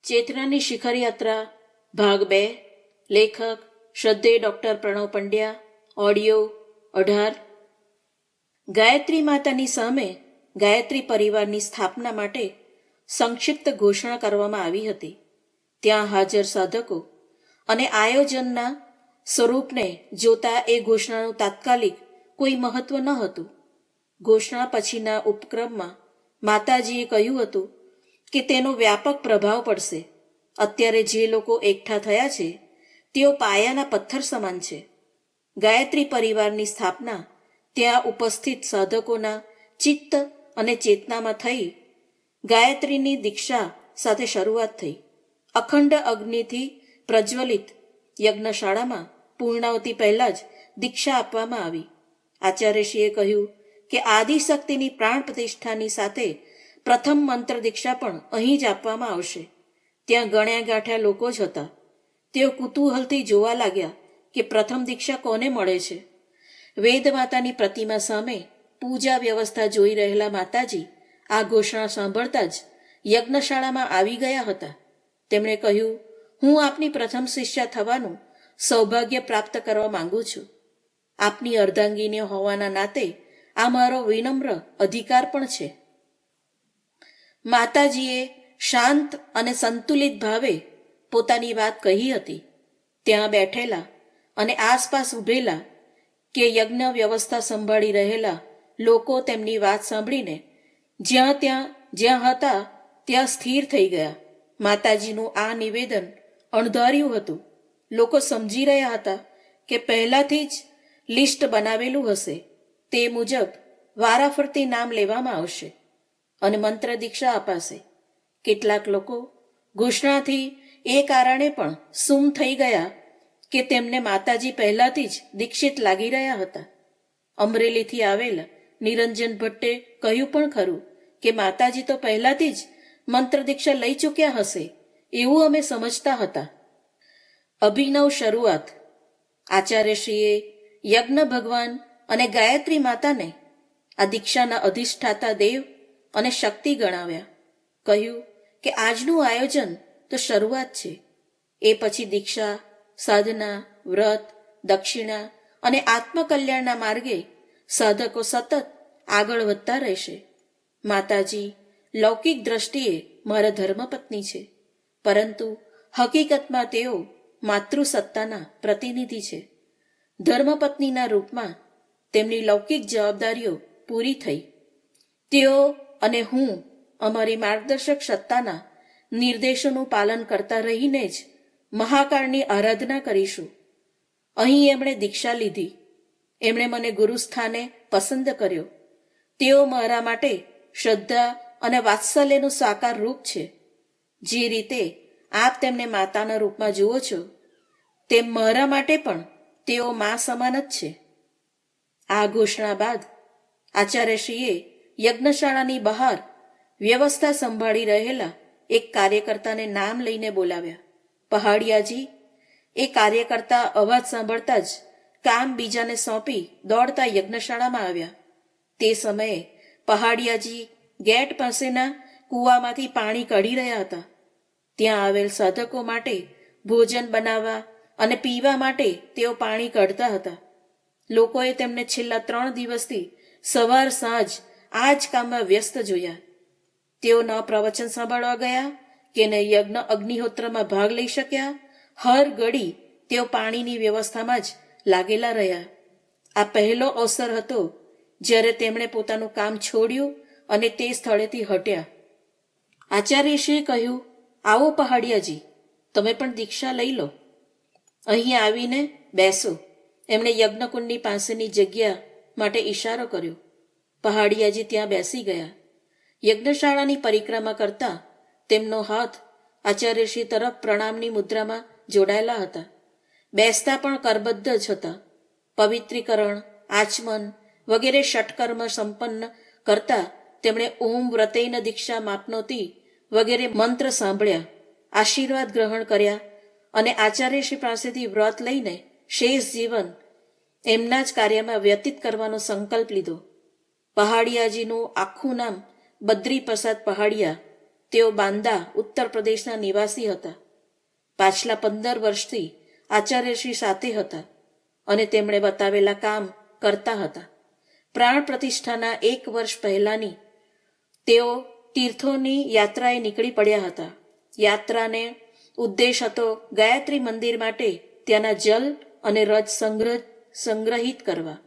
ચેતનાની શિખર યાત્રા ભાગ 2 લેખક શ્રદ્ધેય ડૉક્ટર પ્રણવ પંડ્યા ઓડિયો 18 ગાયત્રી માતાની સામે ગાયત્રી પરિવારની સ્થાપના માટે સંક્ષિપ્ત ઘોષણા કરવામાં આવી હતી. ત્યાં હાજર સાધકો અને આયોજનના સ્વરૂપને જોતા એ ઘોષણાનું તાત્કાલિક કોઈ મહત્વ ન હતું. ઘોષણા પછીના ઉપક્રમમાં માતાજીએ કહ્યું હતું કે તેનો વ્યાપક પ્રભાવ પડશે. અત્યારે જે લોકો એકઠા થયા છે તેઓ પાયાના પથ્થર સમાન છે. ગાયત્રી પરિવારની સ્થાપના ત્યાં ઉપસ્થિત સાધકોના ચિત્ત અને ચેતનામાં થઈ. ગાયત્રીની દીક્ષા સાથે શરૂઆત થઈ. અખંડ અગ્નિથી પ્રજ્વલિત યજ્ઞશાળામાં પૂર્ણાવતી પહેલાં જ દીક્ષા આપવામાં આવી. આચાર્યશ્રીએ કહ્યું કે આદિશક્તિની પ્રાણ પ્રતિષ્ઠાની સાથે પ્રથમ મંત્ર દીક્ષા પણ અહીં જ આપવામાં આવશે. ત્યાં ગણ્યા ગાંઠ્યા લોકો જ હતા. તેઓ કુતૂહલથી જોવા લાગ્યા કે પ્રથમ દીક્ષા કોને મળે છે. વેદમાતાની પ્રતિમા સામે પૂજા વ્યવસ્થા જોઈ રહેલા માતાજી આ ઘોષણા સાંભળતા જ યજ્ઞશાળામાં આવી ગયા હતા. તેમણે કહ્યું, હું આપની પ્રથમ શિષ્યા થવાનું સૌભાગ્ય પ્રાપ્ત કરવા માંગુ છું. આપની અર્ધાંગીની હોવાના નાતે આ મારો વિનમ્ર અધિકાર પણ છે. માતાજીએ શાંત અને સંતુલિત ભાવે પોતાની વાત કહી હતી. ત્યાં બેઠેલા અને આસપાસ ઊભેલા કે યજ્ઞ વ્યવસ્થા સંભાળી રહેલા લોકો તેમની વાત સાંભળીને જ્યાં હતા ત્યાં સ્થિર થઈ ગયા. માતાજીનું આ નિવેદન અણધાર્યું હતું. લોકો સમજી રહ્યા હતા કે પહેલાથી જ લિસ્ટ બનાવેલું હશે. તે મુજબ વારાફરતી નામ લેવામાં આવશે અને મંત્ર દીક્ષા અપાશે. કેટલાક લોકો ઘોષણાથી એ કારણે પણ સૂમ થઈ ગયા કે તેમને માતાજી પહેલાથી જ દીક્ષિત લાગી રહ્યા હતા. અમરેલીથી આવેલ નિરંજન ભટ્ટે કહ્યું પણ ખરું કે માતાજી તો પહેલાથી જ મંત્ર દીક્ષા લઈ ચૂક્યા હશે એવું અમે સમજતા હતા. અભિનવ શરૂઆત. આચાર્યશ્રીએ યજ્ઞ ભગવાન અને ગાયત્રી માતાને આ દીક્ષાના અધિષ્ઠાતા દેવ અને શક્તિ ગણાવ્યા. કહ્યું કે આજનું આયોજન તો શરૂઆત છે. એ પછી દીક્ષા, સાધના, વ્રત, દક્ષિણા અને આત્મકલ્યાણના માર્ગે સાધકો સતત આગળ વધતા રહેશે. માતાજી લૌકિક દ્રષ્ટિએ મારા ધર્મપત્ની છે, પરંતુ હકીકતમાં તેઓ માતૃસત્તાના પ્રતિનિધિ છે. ધર્મપત્નીના રૂપમાં તેમની લૌકિક જવાબદારીઓ પૂરી થઈ. તેઓ અને હું અમારી માર્ગદર્શક સત્તાના નિર્દેશોનું પાલન કરતા રહીને જ મહાકાળની આરાધના કરીશું. અહીં એમણે દીક્ષા લીધી. એમણે મને ગુરુસ્થાને પસંદ કર્યો. તેઓ મારા માટે શ્રદ્ધા અને વાત્સલ્યનું સાકાર રૂપ છે. જે રીતે આપ તેમને માતાના રૂપમાં જુઓ છો તેમ મારા માટે પણ તેઓ મા સમાન જ છે. આ ઘોષણા બાદ આચાર્યશ્રીએ યજ્ઞશાળાની બહાર વ્યવસ્થા સંભાળી રહેલા એક કાર્યકર્તાને નામ લઈને બોલાવ્યા. પહાડિયાજી. એ કાર્યકર્તા અવાજ સાંભળતા જ કામ બીજાને સોંપી દોડતા યજ્ઞશાળામાં આવ્યા. તે સમયે પહાડિયાજી ગેટ પાસેના કૂવામાંથી પાણી કાઢી રહ્યા હતા. ત્યાં આવેલ સાધકો માટે ભોજન બનાવવા અને પીવા માટે તેઓ પાણી કાઢતા હતા. લોકોએ તેમને છેલ્લા 3 દિવસથી સવાર સાંજ આ જ કામમાં વ્યસ્ત જોયા. તેઓ ન પ્રવચન સાંભળવા ગયા કે ન યજ્ઞ અગ્નિહોત્રમાં ભાગ લઈ શક્યા. હર ઘડી તેઓ પાણીની વ્યવસ્થામાં જ લાગેલા રહ્યા. આ પહેલો અવસર હતો જ્યારે તેમણે પોતાનું કામ છોડ્યું અને તે સ્થળેથી હટ્યા. આચાર્યશ્રીએ કહ્યું, આવો પહાડિયાજી, તમે પણ દીક્ષા લઈ લો. અહીં આવીને બેસો. એમણે યજ્ઞકુંડની પાસેની જગ્યા માટે ઈશારો કર્યો. પહાડિયાજી ત્યાં બેસી ગયા. યજ્ઞશાળાની પરિક્રમા કરતા તેમનો હાથ આચાર્યશ્રી તરફ પ્રણામની મુદ્રામાં જોડાયેલા હતા. બેસતા પણ કરબદ્ધ જ હતા. પવિત્રીકરણ, આચમન વગેરે ષટકર્મ સંપન્ન કરતા તેમણે ઓમ વ્રતેન દીક્ષા માપનોતી વગેરે મંત્ર સાંભળ્યા, આશીર્વાદ ગ્રહણ કર્યા અને આચાર્યશ્રી પાસેથી વ્રત લઈને શેષ જીવન એમના જ કાર્યમાં વ્યતીત કરવાનો સંકલ્પ લીધો. પહાડિયાજીનું આખું નામ બદ્રી પ્રસાદ પહાડિયા. તેઓ બાંદા ઉત્તર પ્રદેશના નિવાસી હતા. પાછલા 15 વર્ષથી આચાર્યશ્રી સાથે હતા અને તેમણે બતાવેલા કામ કરતા હતા. પ્રાણ પ્રતિષ્ઠાના 1 વર્ષ પહેલાની તેઓ તીર્થોની યાત્રાએ નીકળી પડ્યા હતા. યાત્રાને ઉદ્દેશ હતો ગાયત્રી મંદિર માટે ત્યાંના જલ અને રજ સંગ્રહિત કરવા.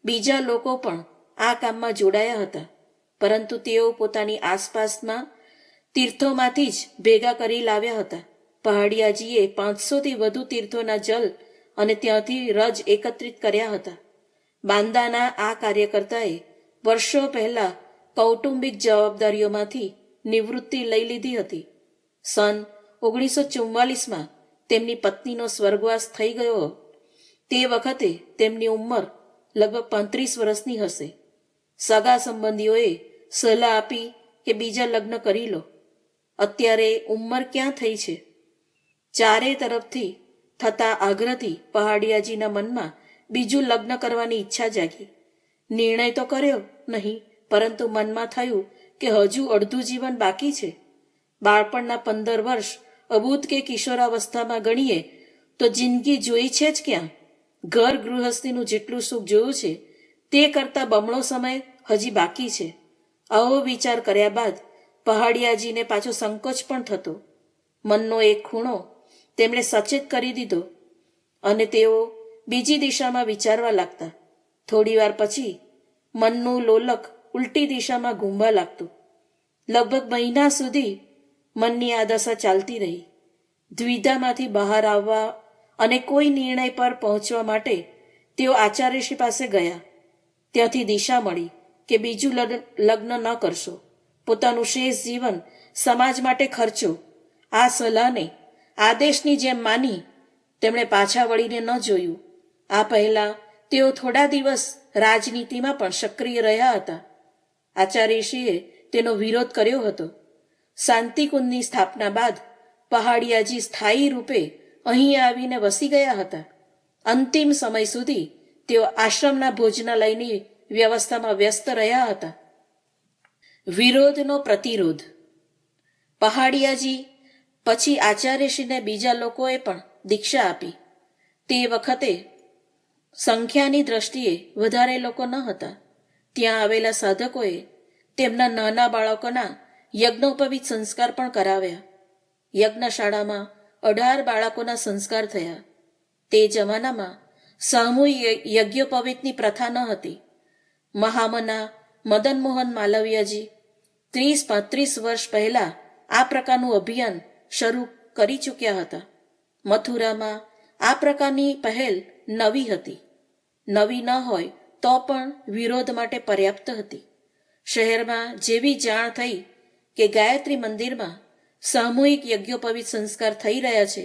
બીજા લોકો પણ આ કામમાં જોડાયા હતા, પરંતુ તેઓ પોતાની આસપાસમાં તીર્થોમાંથી જ ભેગા કરી લાવ્યા હતા. પહાડિયાજીએ 500થી વધુ તીર્થોના જલ અને ત્યાંથી રજ એકત્રિત કર્યા હતા. બાંદાના આ કાર્યકર્તાએ વર્ષો પહેલા કૌટુંબિક જવાબદારીઓમાંથી નિવૃત્તિ લઈ લીધી હતી. સન 1944માં તેમની પત્નીનો સ્વર્ગવાસ થઈ ગયો. તે વખતે તેમની ઉંમર લગભગ 35 વર્ષની હશે. સગા સંબંધીઓએ સલાહ આપી કે બીજા લગ્ન કરી લો. અત્યારે ઉંમર ક્યાં થઈ છે? ચારે તરફથી થતા આગ્રહથી પહાડિયાજીના મનમાં બીજું લગ્ન કરવાની ઈચ્છા જાગી. નિર્ણય તો કર્યો નહીં, પરંતુ મનમાં થયું કે હજુ અડધું જીવન બાકી છે. બાળપણના 15 વર્ષ અબૂત કે કિશોરાવસ્થામાં ગણીએ તો જિંદગી જોઈ છે જ ક્યાં? ઘર ગૃહસ્થીનું જેટલું સુખ જોયું છે તે કરતાં બમણો સમય હજી બાકી છે. આવો વિચાર કર્યા બાદ પહાડિયાજીને પાછો સંકોચ પણ થતો. મનનો એક ખૂણો તેમણે સચેત કરી દીધો અને તેઓ બીજી દિશામાં વિચારવા લાગતા. થોડીવાર પછી મનનું લોલક ઉલટી દિશામાં ઘૂમવા લાગતું. લગભગ મહિના સુધી મનની આ દશા ચાલતી રહી. દ્વિધામાંથી બહાર આવવા અને કોઈ નિર્ણય પર પહોંચવા માટે તેઓ આચાર્યશ્રી પાસે ગયા. ત્યાંથી દિશા મળી કે બીજું લગ્ન ન કરશો, પોતાનું શેષ જીવન સમાજ માટે ખર્ચો. આ સલાહને આદેશની જેમ માની તેમણે પાછા વળીને ન જોયું. આ પહેલાં તેઓ થોડા દિવસ રાજનીતિમાં પણ સક્રિય રહ્યા હતા. આચાર્યશ્રીએ તેનો વિરોધ કર્યો હતો. શાંતિકુંજની સ્થાપના બાદ પહાડિયાજી સ્થાયી રૂપે અહીં આવીને વસી ગયા હતા. અંતિમ સમય સુધી તેઓ આશ્રમના ભોજનાલયની વ્યવસ્થામાં વ્યસ્ત રહ્યા હતા. વિરોધનો પ્રતિરોધ. પહાડિયાજી પછી આચાર્યશ્રીને બીજા લોકોએ પણ દીક્ષા આપી. તે વખતે સંખ્યાની દ્રષ્ટિએ વધારે લોકો ન હતા. ત્યાં આવેલા સાધકોએ તેમના નાના બાળકોના યજ્ઞોપવિત સંસ્કાર પણ કરાવ્યા. યજ્ઞશાળામાં 18 બાળકોના સંસ્કાર થયા. તે જમાનામાં સામૂહિક યજ્ઞોપવિતની પ્રથા ન હતી. મહામના મદન મોહન માલવીયજી 30-35 વર્ષ પહેલા આ પ્રકારનું અભિયાન શરૂ કરી ચૂક્યા હતા. મથુરામાં આ પ્રકારની પહેલ નવી હતી. નવી ન હોય તો પણ વિરોધ માટે પર્યાપ્ત હતી. શહેરમાં જેવી જાણ થઈ કે ગાયત્રી મંદિરમાં સામૂહિક યજ્ઞોપવિત સંસ્કાર થઈ રહ્યા છે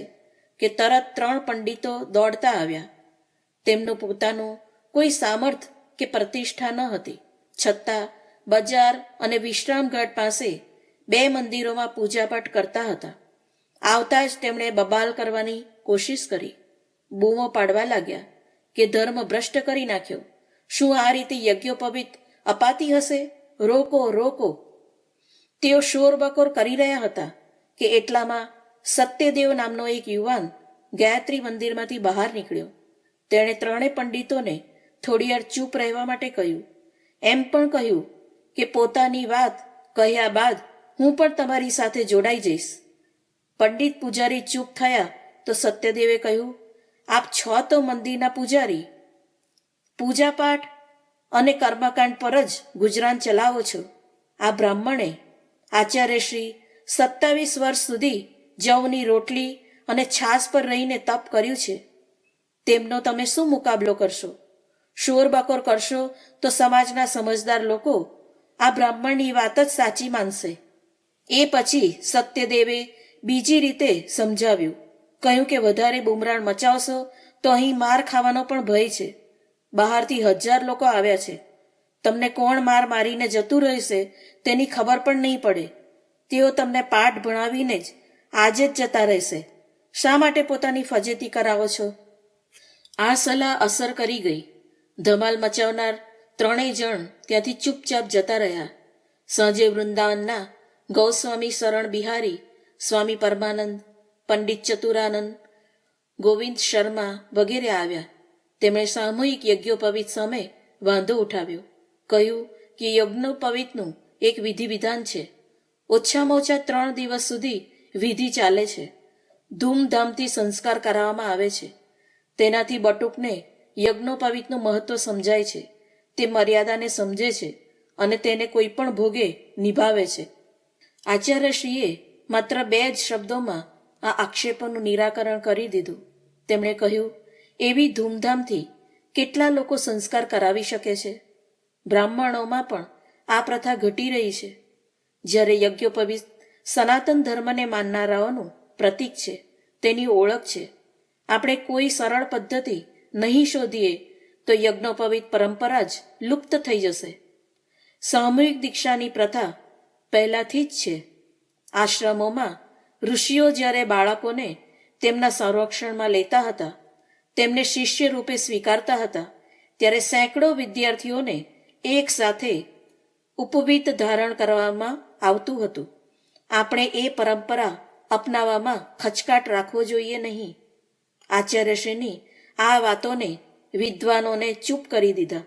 કે તરત 3 પંડિતો દોડતા આવ્યા. તેમનું પોતાનું કોઈ સામર્થ કે પ્રતિષ્ઠા ન હતી, છતાં બજાર અને વિશ્રામઘાટ પાસે 2 મંદિરોમાં પૂજાપાઠ કરતા હતા. આવતા જ તેમણે બબાલ કરવાની કોશિશ કરી. બૂમો પાડવા લાગ્યા કે ધર્મ ભ્રષ્ટ કરી નાખ્યો. શું આ રીતે યજ્ઞોપવિત અપાતી હશે? રોકો, રોકો. તેઓ શોરબકોર કરી રહ્યા હતા કે એટલામાં સત્યદેવ નામનો એક યુવાન ગાયત્રી મંદિરમાંથી બહાર નીકળ્યો. તેણે 3 પંડિતોને થોડીવાર ચૂપ રહેવા માટે કહ્યું. એમ પણ કહ્યું કે પોતાની વાત કહ્યા બાદ હું પણ તમારી સાથે જોડાઈ જઈશ. પંડિત પૂજારી ચૂપ થયા તો સત્યદેવે કહ્યું, આપ છો તો મંદિરના પૂજારી. પૂજાપાઠ અને કર્મકાંડ પર જ ગુજરાન ચલાવો છો. આ બ્રાહ્મણે આચાર્યશ્રી 27 વર્ષ સુધી જવની રોટલી અને છાશ પર રહીને તપ કર્યું છે. તેમનો તમે શું મુકાબલો કરશો? શોરબકોર કરશો તો સમાજના સમજદાર લોકો આ બ્રાહ્મણની વાત જ સાચી માનશે. એ પછી સત્યદેવે બીજી રીતે સમજાવ્યું. કહ્યું કે વધારે બુમરાણ મચાવશો તો અહીં માર ખાવાનો પણ ભય છે. બહારથી 1000 લોકો આવ્યા છે. તમને કોણ માર મારીને જતું રહેશે તેની ખબર પણ નહીં પડે. તેઓ તમને પાઠ ભણાવીને જ આજે જ જતા રહેશે. શા માટે પોતાની ફજેતી કરાવો છો? આ સલાહ અસર કરી ગઈ. ધમાલ મચાવનાર 3 જણ ત્યાંથી ચૂપચાપ જતા રહ્યા. સાંજે વૃંદાવનના ગૌસ્વામી શરણ બિહારી, સ્વામી પરમાનંદ, પંડિત ચતુરાનંદ, ગોવિંદ શર્મા વગેરે આવ્યા. તેમણે સામૂહિક યજ્ઞોપવિત સામે વાંધો ઉઠાવ્યો. કહ્યું કે યજ્ઞોપવિતનું એક વિધિ વિધાન છે. ઓછામાં ઓછા 3 દિવસ સુધી વિધિ ચાલે છે. ધૂમધામથી સંસ્કાર કરાવવામાં આવે છે. તેનાથી બટુકને યજ્ઞોપવિતનું મહત્વ સમજાય છે. તે મર્યાદાને સમજે છે અને તેને કોઈ પણ ભોગે નિભાવે છે. આચાર્યશ્રીએ માત્ર 2 જ શબ્દોમાં આ આક્ષેપોનું નિરાકરણ કરી દીધું. તેમણે કહ્યું, એવી ધૂમધામથી કેટલા લોકો સંસ્કાર કરાવી શકે છે? બ્રાહ્મણોમાં પણ આ પ્રથા ઘટી રહી છે. જ્યારે યજ્ઞોપવિત સનાતન ધર્મને માનનારાઓનું પ્રતીક છે, તેની ઓળખ છે. આપણે કોઈ સરળ પદ્ધતિ નહીં શોધીએ તો યજ્ઞોપવિત પરંપરા જ લુપ્ત થઈ જશે. સામૂહિક દીક્ષાની પ્રથા પહેલાથી જ છે. આશ્રમોમાં ઋષિઓ જ્યારે બાળકોને તેમના સંરક્ષણમાં લેતા હતા, તેમને શિષ્ય રૂપે સ્વીકારતા હતા, ત્યારે સેંકડો વિદ્યાર્થીઓને એક સાથે ઉપવીત ધારણ કરવામાં આવતું હતું. આપણે એ પરંપરા અપનાવવામાં ખચકાટ રાખવો જોઈએ નહીં. આચાર્યશ્રીની આ વાતોને વિદ્વાનોને ચૂપ કરી દીધા.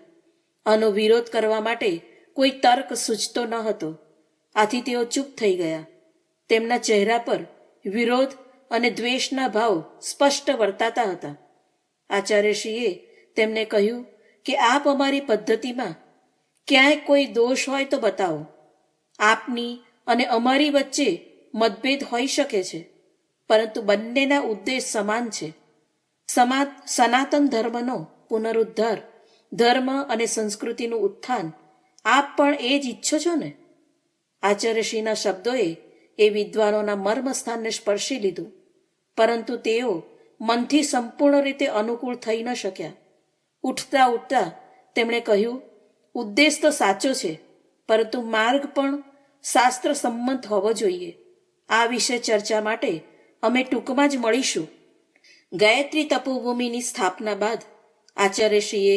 આનો વિરોધ કરવા માટે કોઈ તર્ક સૂચતો ન હતો. આથી તેઓ ચૂપ થઈ ગયા. તેમના ચહેરા પર વિરોધ અને દ્વેષના ભાવ સ્પષ્ટ વર્તાતા હતા. આચાર્યશ્રીએ તેમને કહ્યું કે આપ અમારી પદ્ધતિમાં ક્યાંય કોઈ દોષ હોય તો બતાવો. આપની અને અમારી વચ્ચે મતભેદ હોઈ શકે છે, પરંતુ બંનેના ઉદ્દેશ સમાન છે. સનાતન ધર્મનો પુનરુદ્ધાર, ધર્મ અને સંસ્કૃતિનું ઉત્થાન. આપ પણ એ જ ઈચ્છો છો ને? આચાર્યશ્રીના શબ્દોએ એ વિદ્વાનોના મર્મસ્થાનને સ્પર્શી લીધું, પરંતુ તેઓ મનથી સંપૂર્ણ રીતે અનુકૂળ થઈ ન શક્યા. ઉઠતા ઉઠતા તેમણે કહ્યું, ઉદ્દેશ તો સાચો છે, પરંતુ માર્ગ પણ શાસ્ત્ર સંમત હોવો જોઈએ. આ વિશે ચર્ચા માટે અમે ટૂંકમાં જ મળીશું. ગાયત્રી તપોભૂમિની સ્થાપના બાદ આચાર્યશ્રીએ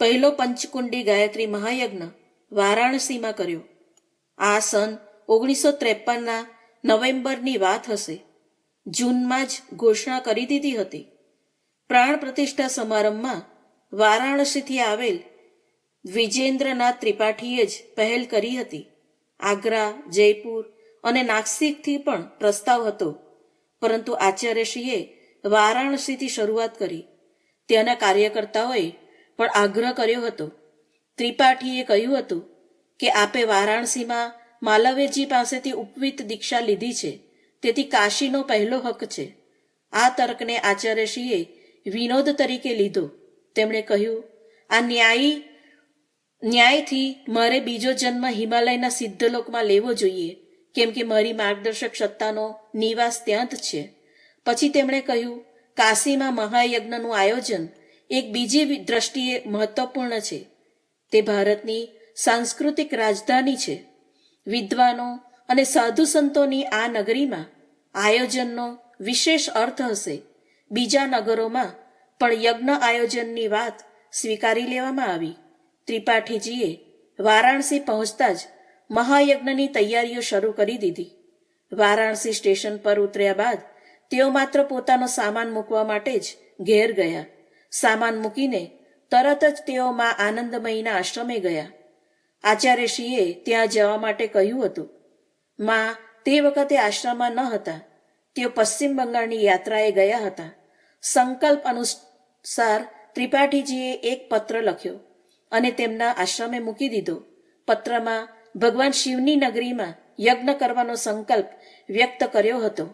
પહેલો પંચકુંડી ગાયત્રી મહાયજ્ઞ વારાણસીમાં કર્યો. આ સન 1953ના નવેમ્બરની વાત હશે. જૂનમાં જ ઘોષણા કરી દીધી હતી. પ્રાણ પ્રતિષ્ઠા સમારંભમાં વારાણસીથી આવેલ વિજેન્દ્રનાથ ત્રિપાઠીએ જ પહેલ કરી હતી. આગ્રા, જયપુર અને નાસિકથી પણ પ્રસ્તાવ હતો, પરંતુ આચાર્યશ્રીએ વારાણસીથી શરૂઆત કરી. ત્યાંના કાર્યકર્તાઓએ પણ આગ્રહ કર્યો હતો. ત્રિપાઠીએ કહ્યું હતું કે આપે વારાણસીમાં માલવ્યજી પાસેથી ઉપવીત દીક્ષા લીધી છે, તેથી કાશીનો પહેલો હક છે. આ તર્કને આચાર્યશ્રીએ વિનોદ તરીકે લીધો. તેમણે કહ્યું, આ ન્યાયથી મારે બીજો જન્મ હિમાલયના સિદ્ધલોકમાં લેવો જોઈએ, કેમ કે મારી માર્ગદર્શક સત્તાનો નિવાસ ત્યાં જ છે. પછી તેમણે કહ્યું, કાશીમાં મહાયજ્ઞનું આયોજન એક બીજી દ્રષ્ટિએ મહત્વપૂર્ણ છે. તે ભારતની સાંસ્કૃતિક રાજધાની છે. વિદ્વાનો અને સાધુ સંતોની આ નગરીમાં આયોજનનો વિશેષ અર્થ હશે. બીજા નગરોમાં પણ યજ્ઞ આયોજનની વાત સ્વીકારી લેવામાં આવી. ત્રિપાઠીજીએ વારાણસી પહોંચતા જ મહાયજ્ઞની તૈયારીઓ શરૂ કરી દીધી. વારાણસી સ્ટેશન પર ઉતર્યા બાદ તેઓ માત્ર પોતાનો સામાન મૂકવા માટે જ ઘેર ગયા. સામાન મૂકીને તરત જ તેઓ મા આનંદમયીના આશ્રમે ગયા. આચાર્યશ્રીએ ત્યાં જવા માટે કહ્યું હતું. મા તે વખતે આશ્રમમાં ન હતા. તેઓ પશ્ચિમ બંગાળની યાત્રાએ ગયા હતા. સંકલ્પ અનુસાર ત્રિપાઠીજીએ એક પત્ર લખ્યો અને તેમના આશ્રમે મૂકી દીધો. પત્રમાં ભગવાન શિવની નગરીમાં યજ્ઞ કરવાનો સંકલ્પ વ્યક્ત કર્યો હતો.